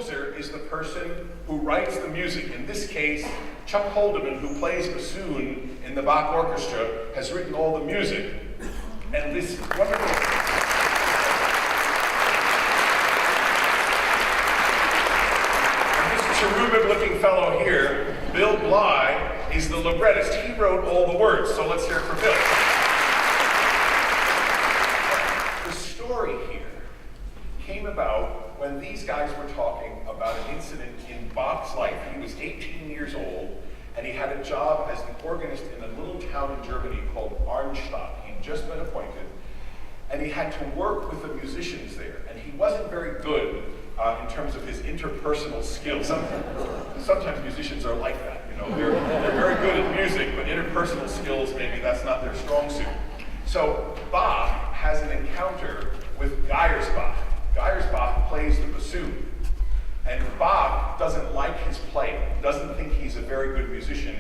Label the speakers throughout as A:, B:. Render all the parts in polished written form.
A: composer is the person who writes the music. In this case, Chuck Holdeman, who plays bassoon in the Bach Orchestra, has written all the music. And this wonderful... cherubic-looking fellow here, Bill Bly, is the librettist. He wrote all the words, so let's hear it for Bill. The story here came about when these guys were talking about an incident in Bach's life. He was 18 years old, and he had a job as an organist in a little town in Germany called Arnstadt. He'd just been appointed, and he had to work with the musicians there, and he wasn't very good in terms of his interpersonal skills. Sometimes musicians are like that, you know. They're very good at music, but interpersonal skills, maybe that's not their strong suit. So Bach has an encounter with Bach. Bach plays the bassoon, and Bach doesn't like his playing, doesn't think he's a very good musician,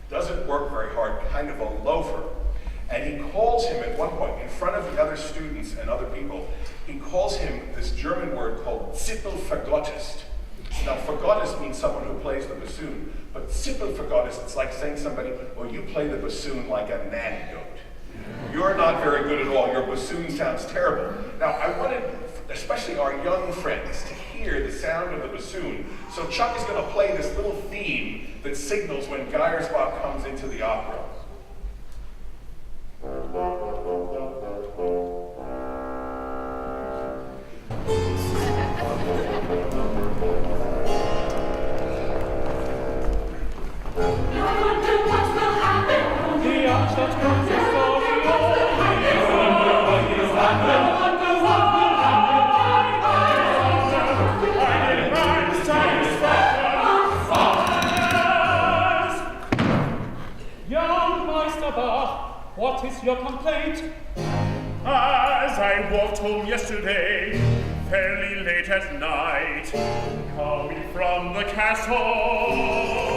A: doesn't work very hard, kind of a loafer. And he calls him at one point, in front of the other students and other people, he calls him this German word called Zippelvergottist. Now, vergottist means someone who plays the bassoon, but Zippelvergottist, it's like saying somebody, well, you play the bassoon like a nanny goat. You're not very good at all. Your bassoon sounds terrible. Now, I wanted, especially our young friends, to hear the sound of the bassoon. So Chuck is going to play this little theme that signals when Bach comes into the opera.
B: Young Meister Bach, what is your complaint?
C: As I walked home yesterday, fairly late at night, coming from the castle,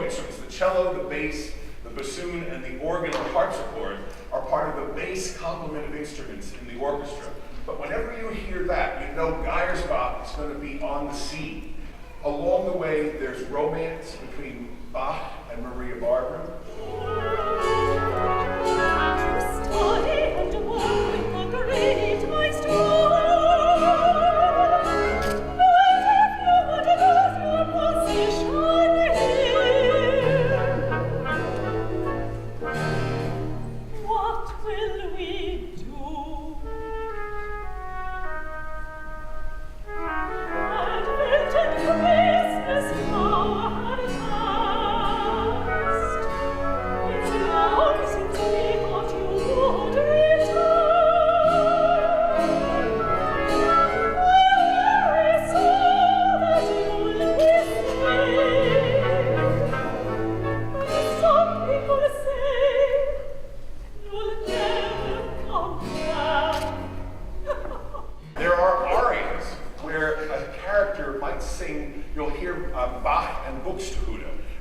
A: instruments, the cello, the bass, the bassoon, and the organ or harpsichord are part of the bass complement of instruments in the orchestra. But whenever you hear that, you know Bach is going to be on the scene. Along the way, there's romance between Bach and Maria Barbara.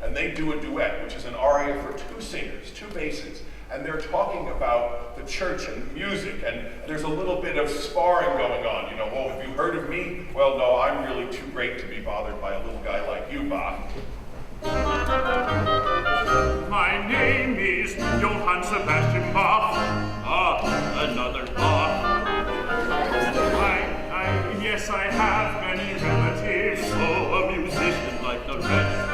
A: And they do a duet, which is an aria for two singers, two basses, and they're talking about the church and music, and there's a little bit of sparring going on. You know, oh, have you heard of me? Well, no, I'm really too great to be bothered by a little guy like you, Bach.
C: My name is Johann Sebastian Bach. Ah, another Bach. Yes, I have many relatives, so a musician like the rest.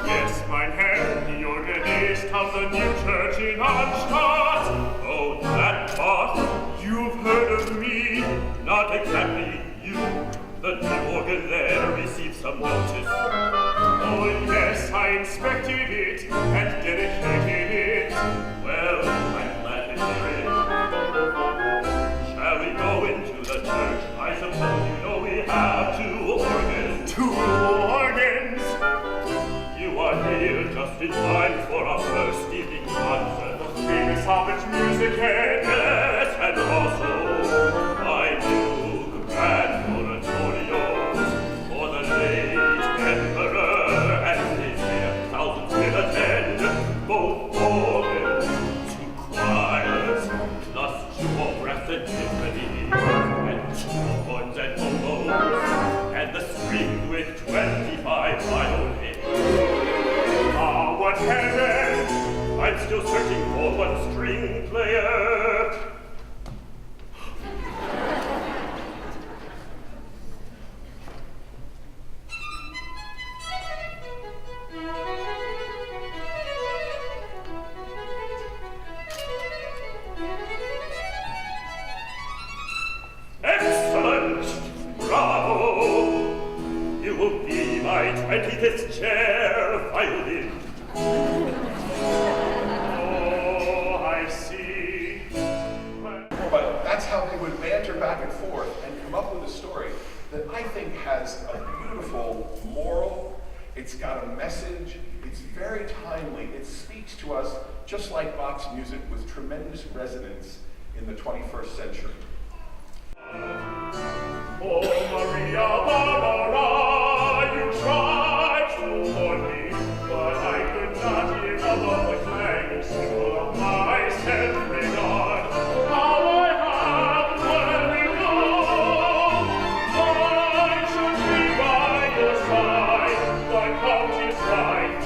C: Yes, mein Herr, the organist of the new church in Arnstadt. Oh, that Bach, you've heard of me. Not exactly you. The new organ there received some notice. Oh, yes, I inspected it and dedicated it. Well, I'm glad to hear it. Shall we go into the church? I suppose you know we have two organs. Two organs? You are here just in time for our first event. still searching for one string player. Excellent! Bravo! You will be my 25th chair violin. Oh, I see.
A: But that's how they would banter back and forth and come up with a story that I think has a beautiful moral. It's got a message. It's very timely. It speaks to us just like Bach's music with tremendous resonance in the 21st century.
C: Oh, Maria Barbara, you tried to warn me, but I could not give up the clang symbol of my self-regard. Now I have let it go. I should be by your side. My count is right,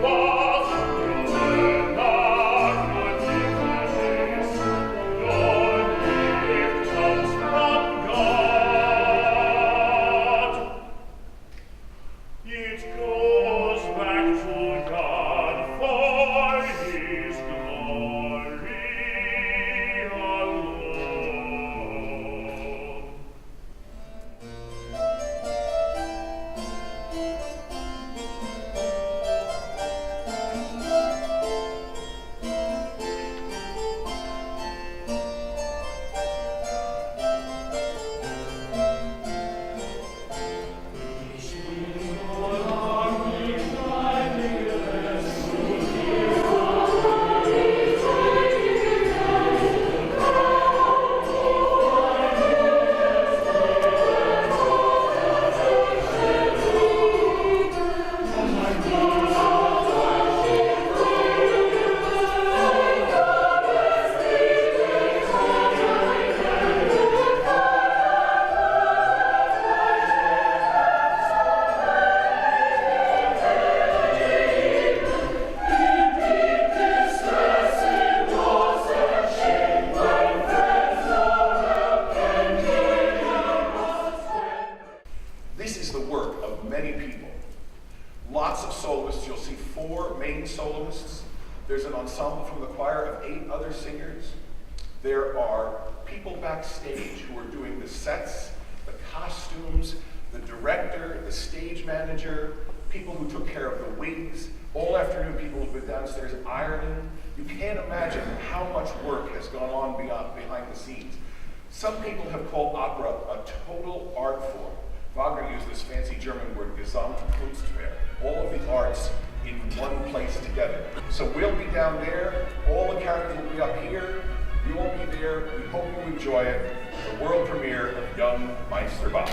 C: but you are not ridiculous. Your gift comes from God. It goes back to God for His glory alone.
A: This is the work of many people. Lots of soloists. You'll see 4 main soloists. There's an ensemble from the choir of 8 other singers. There are people backstage who are doing the sets, the costumes, the director, the stage manager, people who took care of the wigs. All afternoon, people have been downstairs ironing. You can't imagine how much work has gone on behind the scenes. Some people have called opera a total art form. Wagner used this fancy German word, Gesamtkunstwerk, all of the arts in one place together. So we'll be down there, all the characters will be up here, you will be there, we hope you enjoy it, the world premiere of Young Meister Bach.